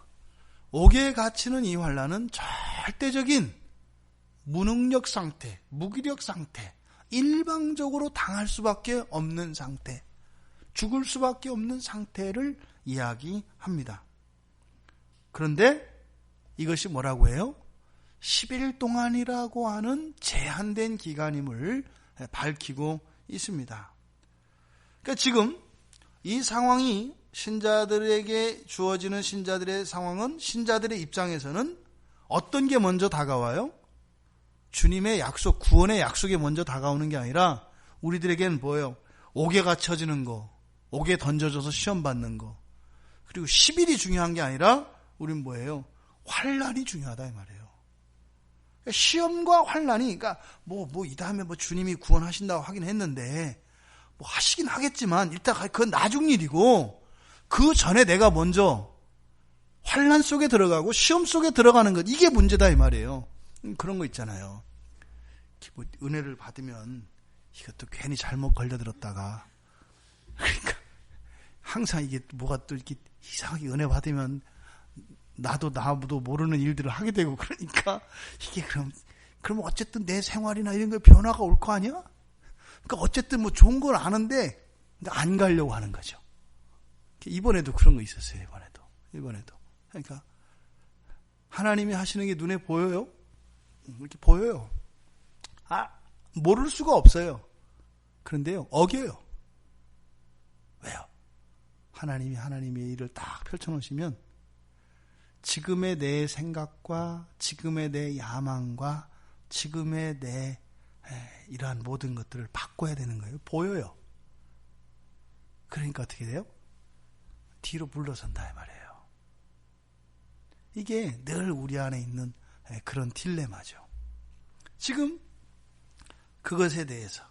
옥에 갇히는 이 환난은 절대적인 무능력 상태, 무기력 상태, 일방적으로 당할 수밖에 없는 상태, 죽을 수밖에 없는 상태를 이야기합니다. 그런데 이것이 뭐라고 해요? 10일 동안이라고 하는 제한된 기간임을 밝히고 있습니다. 그러니까 지금 이 상황이 신자들에게 주어지는 신자들의 상황은 신자들의 입장에서는 어떤 게 먼저 다가와요? 주님의 약속, 구원의 약속이 먼저 다가오는 게 아니라 우리들에게는 뭐예요? 옥에 갇혀지는 거, 옥에 던져져서 시험 받는 거. 그리고 10일이 중요한 게 아니라 우린 뭐예요? 환난이 중요하다 이 말이에요. 시험과 환난이, 그러니까 이 다음에 주님이 구원하신다고 하긴 했는데 하시긴 하겠지만 일단 그건 나중 일이고, 그 전에 내가 먼저 환난 속에 들어가고 시험 속에 들어가는 것, 이게 문제다 이 말이에요. 그런 거 있잖아요. 은혜를 받으면 이것도 괜히 잘못 걸려들었다가, 그러니까 항상 이게 뭐가 또 이렇게 이상하게 은혜 받으면 나도 모르는 일들을 하게 되고, 그러니까 이게 그럼 어쨌든 내 생활이나 이런 거 변화가 올 거 아니야? 그러니까 어쨌든 좋은 걸 아는데 안 가려고 하는 거죠. 이번에도 그런 거 있었어요. 이번에도. 그러니까 하나님이 하시는 게 눈에 보여요? 이렇게 보여요. 모를 수가 없어요. 그런데요, 어겨요. 왜요? 하나님이 하나님의 일을 딱 펼쳐놓으시면 지금의 내 생각과 지금의 내 야망과 지금의 내 이러한 모든 것들을 바꿔야 되는 거예요. 보여요. 그러니까 어떻게 돼요? 뒤로 물러선다 이 말이에요. 이게 늘 우리 안에 있는 그런 딜레마죠. 지금 그것에 대해서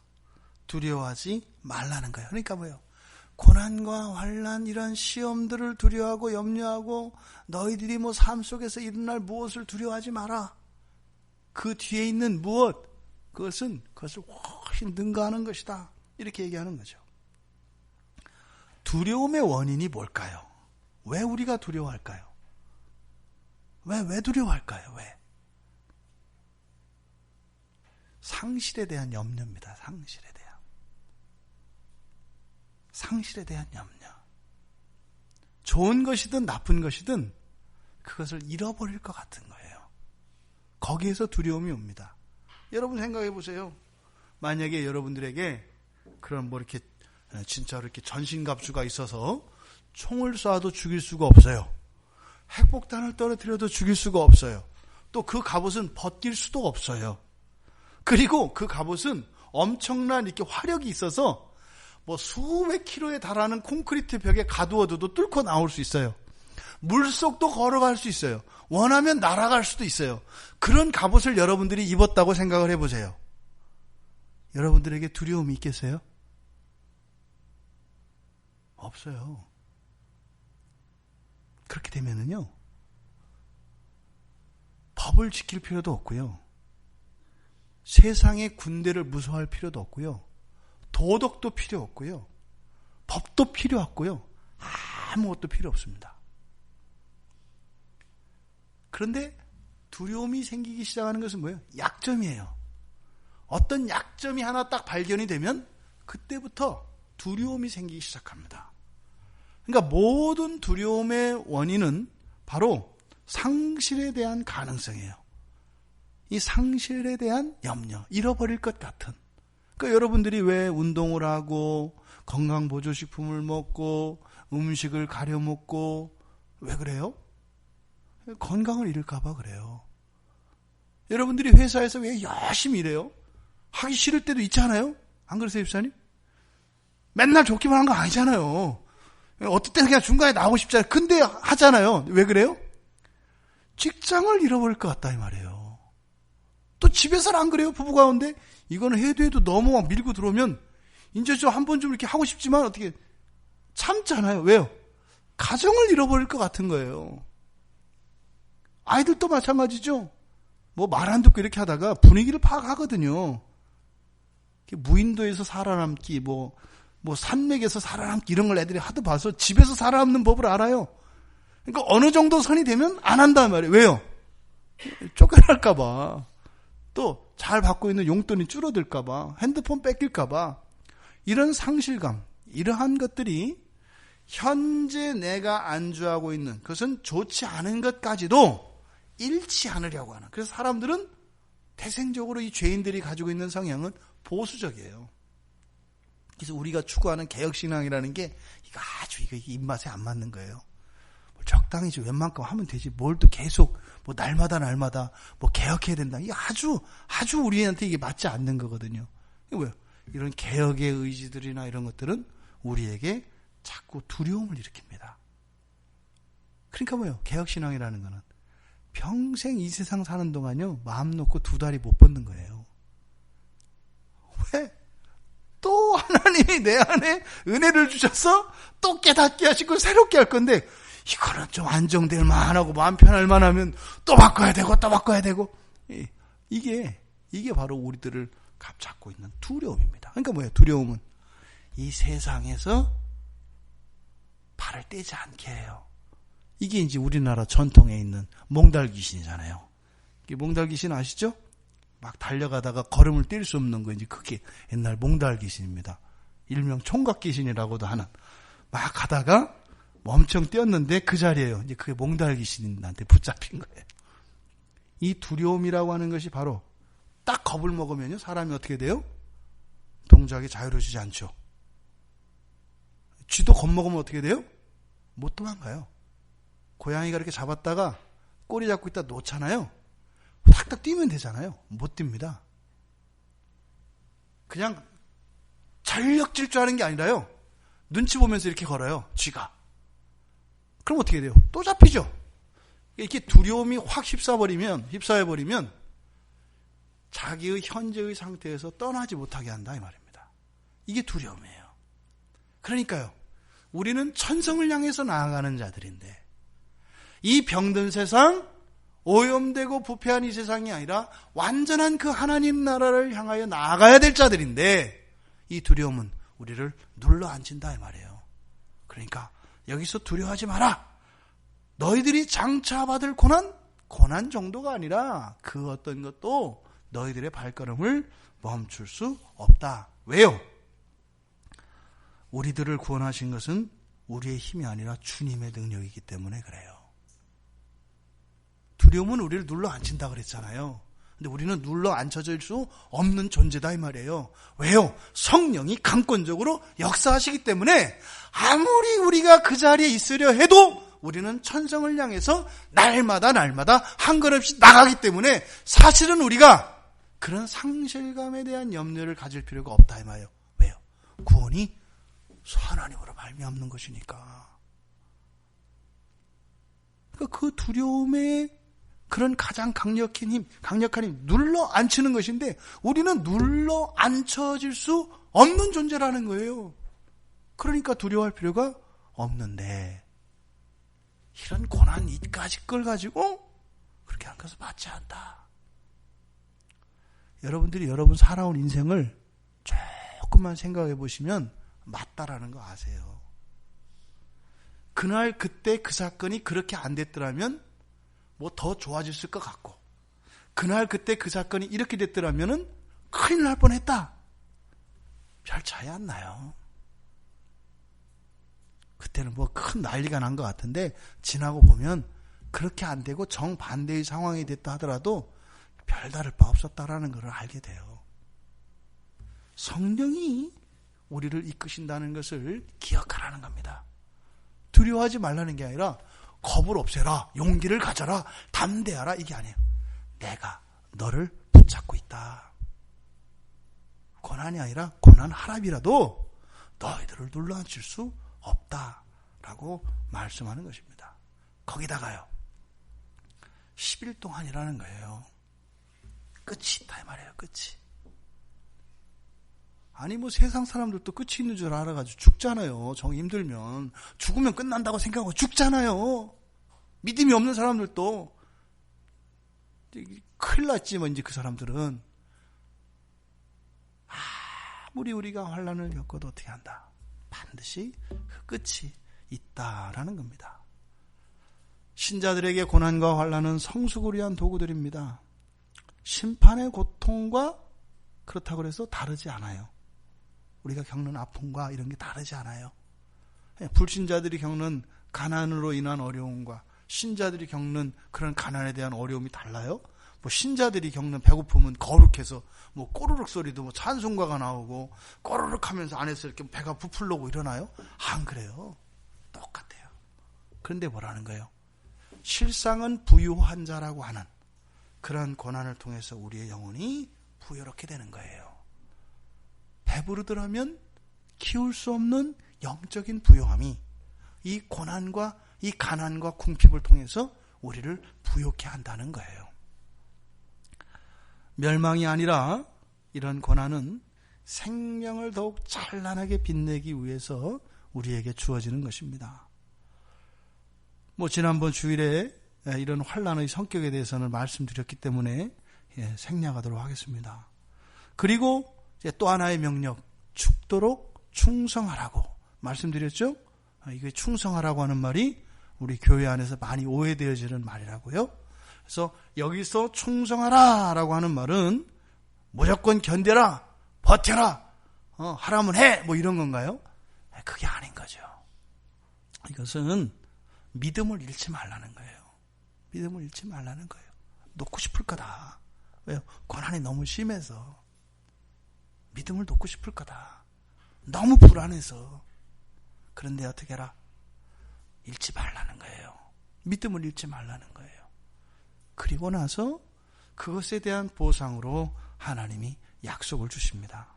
두려워하지 말라는 거예요. 그러니까 뭐예요? 고난과 환난 이런 시험들을 두려워하고 염려하고 너희들이 뭐 삶 속에서 일어날 무엇을 두려워하지 마라. 그 뒤에 있는 무엇, 그것을 훨씬 능가하는 것이다. 이렇게 얘기하는 거죠. 두려움의 원인이 뭘까요? 왜 우리가 두려워할까요? 왜 두려워할까요? 왜? 상실에 대한 염려입니다. 상실에 대한 염려. 좋은 것이든 나쁜 것이든 그것을 잃어버릴 것 같은 거예요. 거기에서 두려움이 옵니다. 여러분 생각해 보세요. 만약에 여러분들에게 그런 뭐 이렇게 진짜로 이렇게 전신갑주가 있어서 총을 쏴도 죽일 수가 없어요. 핵폭탄을 떨어뜨려도 죽일 수가 없어요. 또 그 갑옷은 벗길 수도 없어요. 그리고 그 갑옷은 엄청난 이렇게 화력이 있어서 뭐 수백 킬로에 달하는 콘크리트 벽에 가두어도 뚫고 나올 수 있어요. 물속도 걸어갈 수 있어요. 원하면 날아갈 수도 있어요. 그런 갑옷을 여러분들이 입었다고 생각을 해보세요. 여러분들에게 두려움이 있겠어요? 없어요. 그렇게 되면은요, 법을 지킬 필요도 없고요, 세상의 군대를 무서워할 필요도 없고요, 도덕도 필요 없고요, 법도 필요 없고요, 아무것도 필요 없습니다. 그런데 두려움이 생기기 시작하는 것은 뭐예요? 약점이에요. 어떤 약점이 하나 딱 발견이 되면 그때부터 두려움이 생기기 시작합니다. 그러니까 모든 두려움의 원인은 바로 상실에 대한 가능성이에요. 이 상실에 대한 염려, 잃어버릴 것 같은. 그러니까 여러분들이 왜 운동을 하고 건강보조식품을 먹고 음식을 가려 먹고 왜 그래요? 건강을 잃을까 봐 그래요. 여러분들이 회사에서 왜 열심히 일해요? 하기 싫을 때도 있잖아요? 안 그러세요, 집사님? 맨날 좋기만 한 거 아니잖아요. 어떨 때는 그냥 중간에 나오고 싶잖아요. 근데 하잖아요. 왜 그래요? 직장을 잃어버릴 것 같다 이 말이에요. 또 집에서는 안 그래요? 부부 가운데 이거는 해도 너무 막 밀고 들어오면 이제 좀 한 번 좀 이렇게 하고 싶지만 어떻게 참잖아요. 왜요? 가정을 잃어버릴 것 같은 거예요. 아이들도 마찬가지죠. 뭐 말 안 듣고 이렇게 하다가 분위기를 파악하거든요. 무인도에서 살아남기, 뭐 산맥에서 살아남기 이런 걸 애들이 하도 봐서 집에서 살아남는 법을 알아요. 그러니까 어느 정도 선이 되면 안 한단 말이에요. 왜요? 쫓겨날까봐. 또 잘 받고 있는 용돈이 줄어들까봐. 핸드폰 뺏길까봐. 이런 상실감, 이러한 것들이 현재 내가 안주하고 있는 그것은 좋지 않은 것까지도 잃지 않으려고 하는. 그래서 사람들은 태생적으로 이 죄인들이 가지고 있는 성향은 보수적이에요. 그래서 우리가 추구하는 개혁신앙이라는 게 이거 아주 입맛에 안 맞는 거예요. 적당히 좀 웬만큼 하면 되지. 뭘 또 계속 뭐 날마다 뭐 개혁해야 된다. 이게 아주 우리한테 이게 맞지 않는 거거든요. 이게 뭐예요? 이런 개혁의 의지들이나 이런 것들은 우리에게 자꾸 두려움을 일으킵니다. 그러니까 뭐예요? 개혁신앙이라는 거는 평생 이 세상 사는 동안요, 마음 놓고 두 다리 못 뻗는 거예요. 왜? 또 하나님이 내 안에 은혜를 주셔서 또 깨닫게 하시고 새롭게 할 건데, 이거는 좀 안정될 만하고 마음 편할 만하면 또 바꿔야 되고. 이게 바로 우리들을 잡고 있는 두려움입니다. 그러니까 뭐예요? 두려움은 이 세상에서 발을 떼지 않게 해요. 이게 이제 우리나라 전통에 있는 몽달 귀신이잖아요. 이 몽달 귀신 아시죠? 막 달려가다가 걸음을 뗄 수 없는 거, 이제 그게 옛날 몽달 귀신입니다. 일명 총각 귀신이라고도 하는. 막 가다가 엄청 뛰었는데 그 자리에요. 이제 그게 몽달 귀신한테 붙잡힌 거예요. 이 두려움이라고 하는 것이 바로 딱 겁을 먹으면요, 사람이 어떻게 돼요? 동작이 자유로워지지 않죠. 쥐도 겁먹으면 어떻게 돼요? 못 도망가요. 고양이가 이렇게 잡았다가 꼬리 잡고 있다 놓잖아요. 탁탁 뛰면 되잖아요. 못 뜁니다. 그냥 전력 질주하는 게 아니라요, 눈치 보면서 이렇게 걸어요, 쥐가. 그럼 어떻게 돼요? 또 잡히죠. 이렇게 두려움이 확 휩싸여버리면 자기의 현재의 상태에서 떠나지 못하게 한다 이 말입니다. 이게 두려움이에요. 그러니까요, 우리는 천성을 향해서 나아가는 자들인데, 이 병든 세상, 오염되고 부패한 이 세상이 아니라 완전한 그 하나님 나라를 향하여 나아가야 될 자들인데, 이 두려움은 우리를 눌러앉힌다 이 말이에요. 그러니까 여기서 두려워하지 마라. 너희들이 장차받을 고난 정도가 아니라 그 어떤 것도 너희들의 발걸음을 멈출 수 없다. 왜요? 우리들을 구원하신 것은 우리의 힘이 아니라 주님의 능력이기 때문에 그래요. 두려움은 우리를 눌러앉힌다 그랬잖아요. 근데 우리는 눌러앉혀질 수 없는 존재다 이 말이에요. 왜요? 성령이 강권적으로 역사하시기 때문에 아무리 우리가 그 자리에 있으려 해도 우리는 천성을 향해서 날마다 한 걸음씩 나가기 때문에 사실은 우리가 그런 상실감에 대한 염려를 가질 필요가 없다 이 말이에요. 왜요? 구원이 하나님으로 말미암는 것이니까. 그러니까 그 두려움의 그런 가장 강력한 힘, 눌러 앉히는 것인데 우리는 눌러 앉혀질 수 없는 존재라는 거예요. 그러니까 두려워할 필요가 없는데 이런 고난 이까짓 걸 가지고 그렇게 한 것은 맞지 않다. 여러분들이 여러분 살아온 인생을 조금만 생각해 보시면 맞다라는 거 아세요. 그날 그때 그 사건이 그렇게 안 됐더라면 뭐 더 좋아졌을 것 같고, 그날 그때 그 사건이 이렇게 됐더라면은 큰일 날 뻔했다. 별 차이 안 나요. 그때는 뭐 큰 난리가 난 것 같은데 지나고 보면 그렇게 안 되고 정반대의 상황이 됐다 하더라도 별다를 바 없었다라는 걸 알게 돼요. 성령이 우리를 이끄신다는 것을 기억하라는 겁니다. 두려워하지 말라는 게 아니라 겁을 없애라, 용기를 가져라, 담대하라 이게 아니에요. 내가 너를 붙잡고 있다. 고난이 아니라 고난 하랍이라도 너희들을 눌러앉힐 수 없다라고 말씀하는 것입니다. 거기다가요 10일 동안이라는 거예요. 끝이 있다 이 말이에요. 끝이. 아니 뭐 세상 사람들도 끝이 있는 줄 알아가지고 죽잖아요. 정 힘들면 죽으면 끝난다고 생각하고 죽잖아요. 믿음이 없는 사람들도 큰일 났지 뭐. 이제 그 사람들은 아무리 우리가 환난을 겪어도 어떻게 한다. 반드시 그 끝이 있다라는 겁니다. 신자들에게 고난과 환난은 성숙을 위한 도구들입니다. 심판의 고통과 그렇다고 해서 다르지 않아요. 우리가 겪는 아픔과 이런 게 다르지 않아요. 불신자들이 겪는 가난으로 인한 어려움과 신자들이 겪는 그런 가난에 대한 어려움이 달라요? 뭐 신자들이 겪는 배고픔은 거룩해서 뭐 꼬르륵 소리도 뭐 찬송가가 나오고 꼬르륵 하면서 안에서 이렇게 배가 부풀려고 일어나요? 안 그래요. 똑같아요. 그런데 뭐라는 거예요? 실상은 부유한 자라고 하는 그런 고난을 통해서 우리의 영혼이 부여롭게 되는 거예요. 배부르더라면 키울 수 없는 영적인 부요함이 이 고난과 이 가난과 궁핍을 통해서 우리를 부요케 한다는 거예요. 멸망이 아니라 이런 고난은 생명을 더욱 찬란하게 빛내기 위해서 우리에게 주어지는 것입니다. 뭐 지난번 주일에 이런 환난의 성격에 대해서는 말씀드렸기 때문에 생략하도록 하겠습니다. 그리고 또 하나의 명령, 죽도록 충성하라고 말씀드렸죠? 이게 충성하라고 하는 말이 우리 교회 안에서 많이 오해되어지는 말이라고요. 그래서 여기서 충성하라라고 하는 말은 무조건 견뎌라, 버텨라, 하라면 해, 뭐 이런 건가요? 그게 아닌 거죠. 이것은 믿음을 잃지 말라는 거예요. 믿음을 잃지 말라는 거예요. 놓고 싶을 거다. 왜요? 고난이 너무 심해서. 믿음을 놓고 싶을 거다. 너무 불안해서. 그런데 어떻게 해라? 잃지 말라는 거예요. 믿음을 잃지 말라는 거예요. 그리고 나서 그것에 대한 보상으로 하나님이 약속을 주십니다.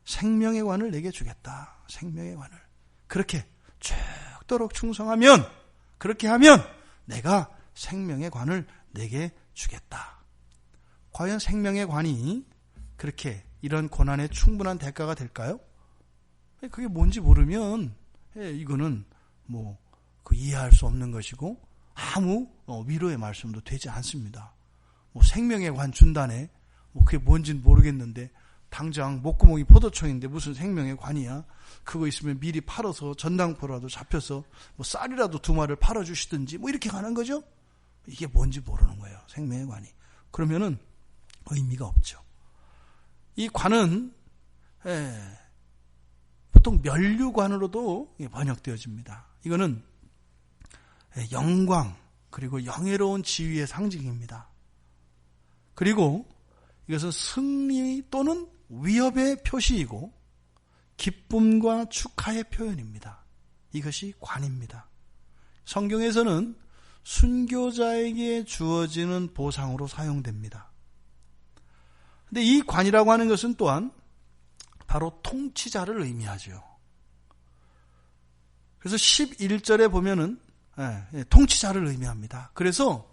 생명의 관을 내게 주겠다. 생명의 관을. 그렇게 죽도록 충성하면, 그렇게 하면 내가 생명의 관을 내게 주겠다. 과연 생명의 관이 그렇게 이런 고난에 충분한 대가가 될까요? 그게 뭔지 모르면 이거는 이해할 수 없는 것이고 아무 위로의 말씀도 되지 않습니다. 생명의 관 준다네. 그게 뭔지는 모르겠는데 당장 목구멍이 포도청인데 무슨 생명의 관이야. 그거 있으면 미리 팔아서 전당포라도 잡혀서 쌀이라도 2마리를 팔아주시든지 이렇게 가는 거죠. 이게 뭔지 모르는 거예요. 생명의 관이. 그러면은 의미가 없죠. 이 관은 보통 면류관으로도 번역되어집니다. 이거는 영광 그리고 영예로운 지위의 상징입니다. 그리고 이것은 승리 또는 위협의 표시이고 기쁨과 축하의 표현입니다. 이것이 관입니다. 성경에서는 순교자에게 주어지는 보상으로 사용됩니다. 근데 이 관이라고 하는 것은 또한 바로 통치자를 의미하죠. 그래서 11절에 보면은 통치자를 의미합니다. 그래서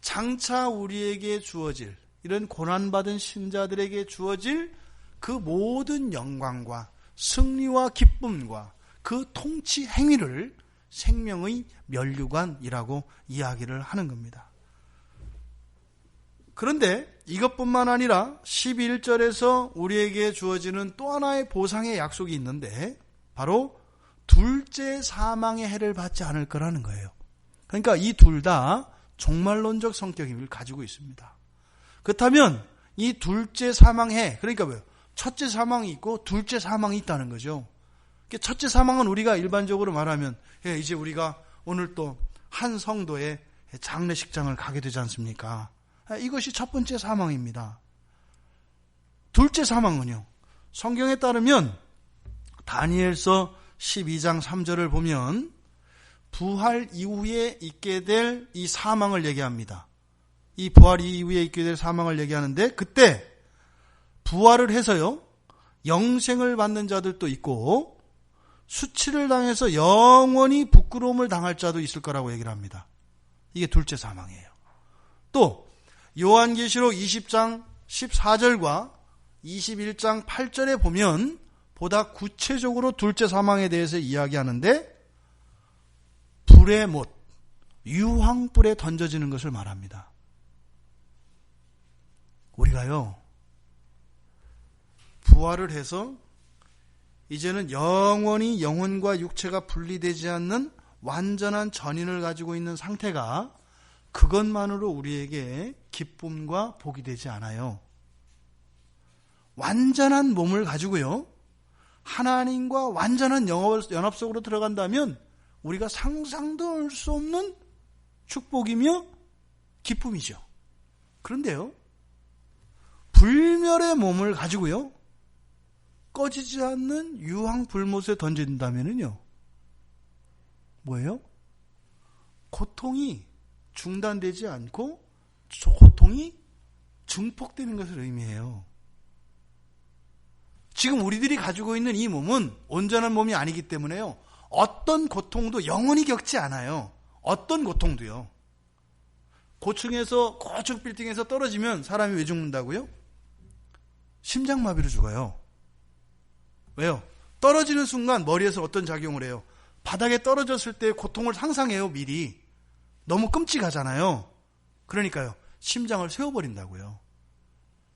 장차 우리에게 주어질 이런 고난받은 신자들에게 주어질 그 모든 영광과 승리와 기쁨과 그 통치 행위를 생명의 면류관이라고 이야기를 하는 겁니다. 그런데 이것뿐만 아니라 11절에서 우리에게 주어지는 또 하나의 보상의 약속이 있는데 바로 둘째 사망의 해를 받지 않을 거라는 거예요. 그러니까 이 둘 다 종말론적 성격을 가지고 있습니다. 그렇다면 이 둘째 사망해, 그러니까 뭐예요? 첫째 사망이 있고 둘째 사망이 있다는 거죠. 첫째 사망은 우리가 일반적으로 말하면 이제 우리가 오늘 또 한 성도의 장례식장을 가게 되지 않습니까? 이것이 첫 번째 사망입니다. 둘째 사망은요. 성경에 따르면 다니엘서 12장 3절을 보면 부활 이후에 있게 될 이 사망을 얘기합니다. 이 부활 이후에 있게 될 사망을 얘기하는데 그때 부활을 해서요. 영생을 받는 자들도 있고 수치를 당해서 영원히 부끄러움을 당할 자도 있을 거라고 얘기를 합니다. 이게 둘째 사망이에요. 또 요한계시록 20장 14절과 21장 8절에 보면 보다 구체적으로 둘째 사망에 대해서 이야기하는데 불의 못, 유황불에 던져지는 것을 말합니다. 우리가요, 부활을 해서 이제는 영원히 영혼과 육체가 분리되지 않는 완전한 전인을 가지고 있는 상태가 그것만으로 우리에게 기쁨과 복이 되지 않아요. 완전한 몸을 가지고요, 하나님과 완전한 연합 속으로 들어간다면 우리가 상상도 할 수 없는 축복이며 기쁨이죠. 그런데요, 불멸의 몸을 가지고요, 꺼지지 않는 유황 불못에 던진다면요, 뭐예요? 고통이 중단되지 않고 고통이 증폭되는 것을 의미해요. 지금 우리들이 가지고 있는 이 몸은 온전한 몸이 아니기 때문에요, 어떤 고통도 영원히 겪지 않아요. 어떤 고통도요. 고층 빌딩에서 떨어지면 사람이 왜 죽는다고요? 심장마비로 죽어요. 왜요? 떨어지는 순간 머리에서 어떤 작용을 해요? 바닥에 떨어졌을 때 고통을 상상해요, 미리. 너무 끔찍하잖아요. 그러니까요, 심장을 세워버린다고요.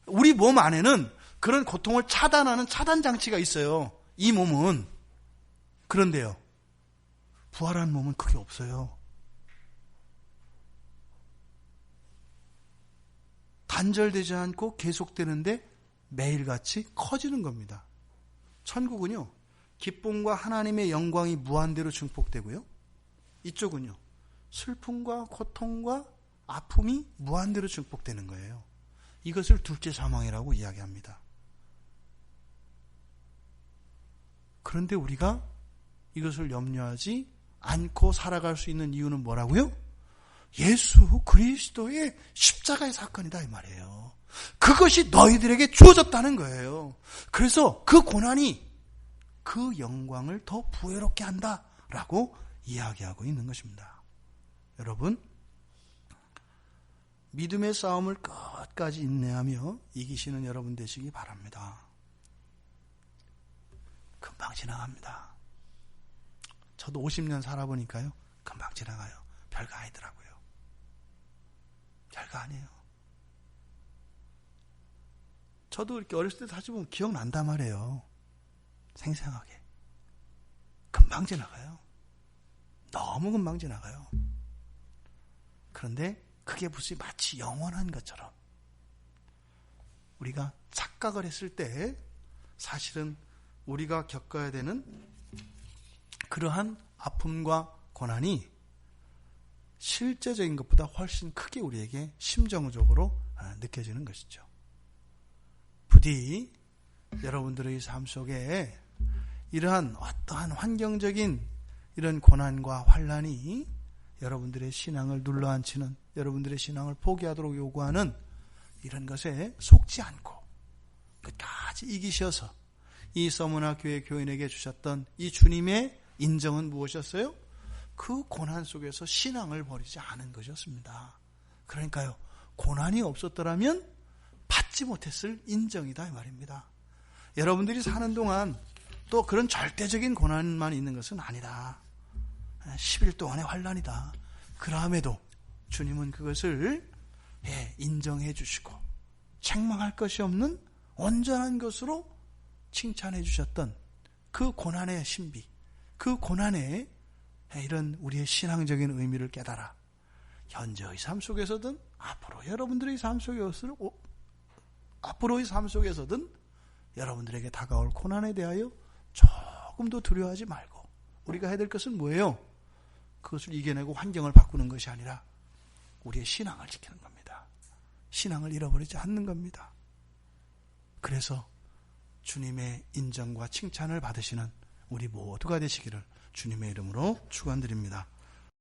우리 몸 안에는 그런 고통을 차단하는 차단장치가 있어요. 이 몸은. 그런데요, 부활한 몸은 그게 없어요. 단절되지 않고 계속되는데 매일같이 커지는 겁니다. 천국은요, 기쁨과 하나님의 영광이 무한대로 증폭되고요, 이쪽은요, 슬픔과 고통과 아픔이 무한대로 증폭되는 거예요. 이것을 둘째 사망이라고 이야기합니다. 그런데 우리가 이것을 염려하지 않고 살아갈 수 있는 이유는 뭐라고요? 예수 그리스도의 십자가의 사건이다, 이 말이에요. 그것이 너희들에게 주어졌다는 거예요. 그래서 그 고난이 그 영광을 더 부여롭게 한다라고 이야기하고 있는 것입니다. 여러분, 믿음의 싸움을 끝까지 인내하며 이기시는 여러분 되시기 바랍니다. 금방 지나갑니다. 저도 50년 살아보니까요, 금방 지나가요. 별거 아니더라고요. 별거 아니에요. 저도 이렇게 어렸을 때 다시 보면 기억난단 말이에요. 생생하게. 금방 지나가요. 너무 금방 지나가요. 그런데 그게 무슨 마치 영원한 것처럼 우리가 착각을 했을 때 사실은 우리가 겪어야 되는 그러한 아픔과 고난이 실제적인 것보다 훨씬 크게 우리에게 심정적으로 느껴지는 것이죠. 부디 여러분들의 삶 속에 이러한 어떠한 환경적인 이런 고난과 환난이 여러분들의 신앙을 눌러앉히는, 여러분들의 신앙을 포기하도록 요구하는 이런 것에 속지 않고 끝까지 이기셔서 이 서문화 교회 교인에게 주셨던 이 주님의 인정은 무엇이었어요? 그 고난 속에서 신앙을 버리지 않은 것이었습니다. 그러니까요, 고난이 없었더라면 받지 못했을 인정이다 이 말입니다. 여러분들이 사는 동안 또 그런 절대적인 고난만 있는 것은 아니다. 10일 동안의 환난이다. 그럼에도 주님은 그것을 인정해 주시고 책망할 것이 없는 온전한 것으로 칭찬해 주셨던 그 고난의 신비, 그 고난의 이런 우리의 신앙적인 의미를 깨달아 현재의 삶 속에서든 앞으로 여러분들의 삶 속에서든 여러분들에게 다가올 고난에 대하여 조금도 두려워하지 말고 우리가 해야 될 것은 뭐예요? 그것을 이겨내고 환경을 바꾸는 것이 아니라 우리의 신앙을 지키는 겁니다. 신앙을 잃어버리지 않는 겁니다. 그래서 주님의 인정과 칭찬을 받으시는 우리 모두가 되시기를 주님의 이름으로 축원드립니다.